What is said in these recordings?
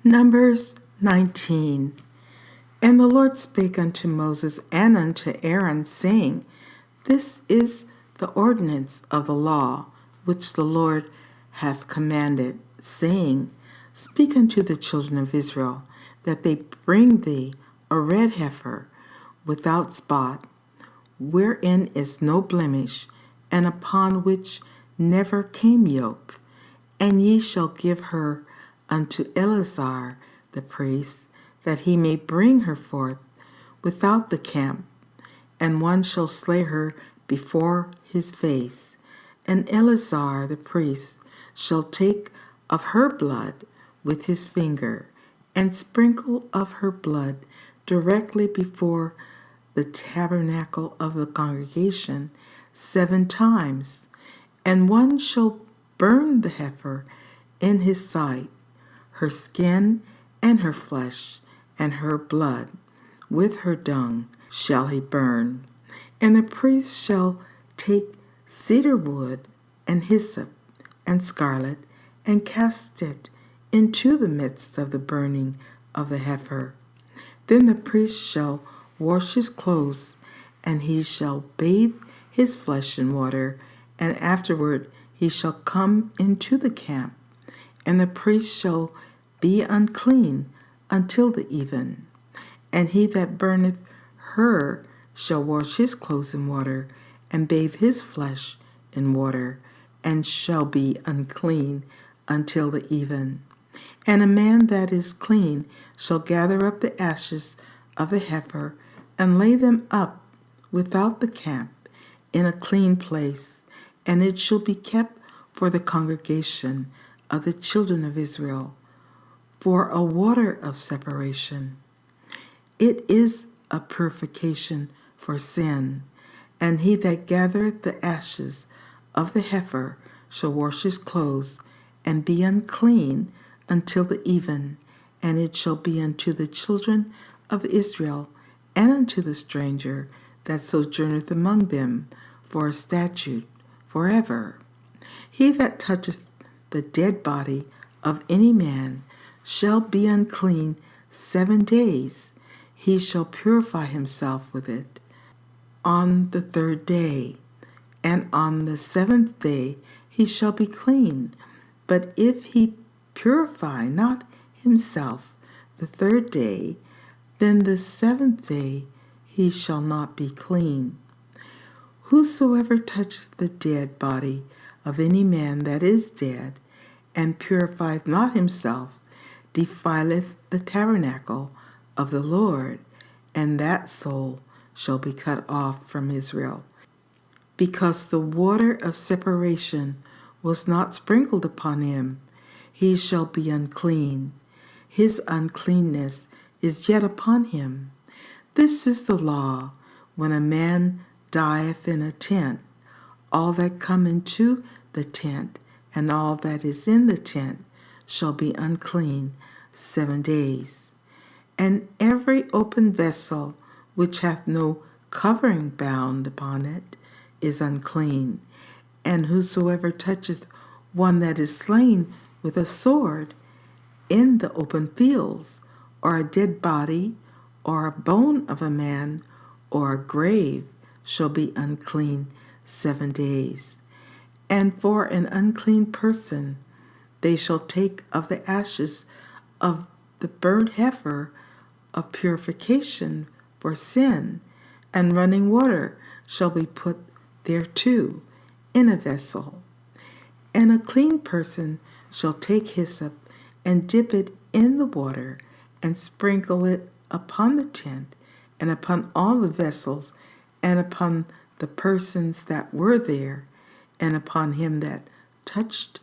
Numbers 19. And the Lord spake unto Moses and unto Aaron, saying, This is the ordinance of the law which the Lord hath commanded, saying, Speak unto the children of Israel, that they bring thee a red heifer without spot, wherein is no blemish, and upon which never came yoke. And ye shall give her unto Eleazar the priest, that he may bring her forth without the camp, and one shall slay her before his face. And Eleazar the priest shall take of her blood with his finger, and sprinkle of her blood directly before the tabernacle of the congregation 7 times. And one shall burn the heifer in his sight, her skin and her flesh, and her blood, with her dung shall he burn. And the priest shall take cedar wood and hyssop and scarlet, and cast it into the midst of the burning of the heifer. Then the priest shall wash his clothes, and he shall bathe his flesh in water, and afterward he shall come into the camp, and the priest shall be unclean until the even. And he that burneth her shall wash his clothes in water, and bathe his flesh in water, and shall be unclean until the even. And a man that is clean shall gather up the ashes of the heifer, and lay them up without the camp in a clean place, and it shall be kept for the congregation of the children of Israel, for a water of separation. It is a purification for sin. And he that gathereth the ashes of the heifer shall wash his clothes, and be unclean until the even. And it shall be unto the children of Israel, and unto the stranger that sojourneth among them, for a statute forever. He that toucheth the dead body of any man shall be unclean 7 days. He shall purify himself with it on the 3rd day, and on the 7th day he shall be clean. But if he purify not himself the 3rd day, then the 7th day he shall not be clean. Whosoever toucheth the dead body of any man that is dead, and purifieth not himself, defileth the tabernacle of the Lord, and that soul shall be cut off from Israel. Because the water of separation was not sprinkled upon him, he shall be unclean. His uncleanness is yet upon him. This is the law when a man dieth in a tent. All that come into the tent, and all that is in the tent, shall be unclean 7 days. And every open vessel which hath no covering bound upon it is unclean. And whosoever toucheth one that is slain with a sword in the open fields, or a dead body, or a bone of a man, or a grave, shall be unclean 7 days. And for an unclean person they shall take of the ashes of the burnt heifer of purification for sin, and running water shall be put thereto in a vessel. And a clean person shall take hyssop, and dip it in the water, and sprinkle it upon the tent, and upon all the vessels, and upon the persons that were there, and upon him that touched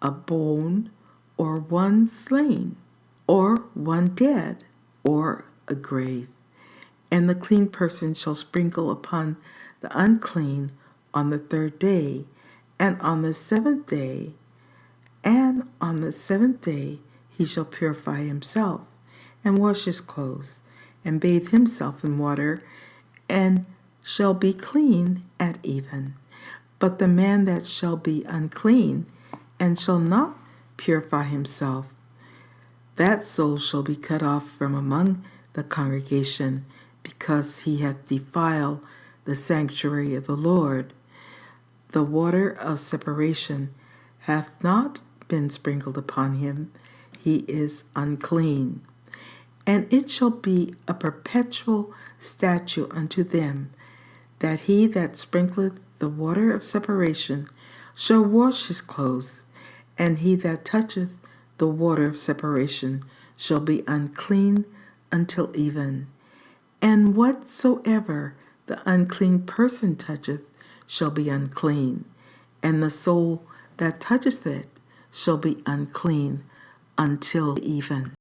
a bone, or one slain, or one dead, or a grave. And the clean person shall sprinkle upon the unclean on the 3rd day, and on the 7th day, and on the 7th day he shall purify himself, and wash his clothes, and bathe himself in water, and shall be clean at even. But the man that shall be unclean, and shall not purify himself, that soul shall be cut off from among the congregation, because he hath defiled the sanctuary of the Lord. The water of separation hath not been sprinkled upon him, he is unclean. And it shall be a perpetual statute unto them, that he that sprinkleth the water of separation shall wash his clothes, and he that toucheth the water of separation shall be unclean until even. And whatsoever the unclean person toucheth shall be unclean, and the soul that toucheth it shall be unclean until even.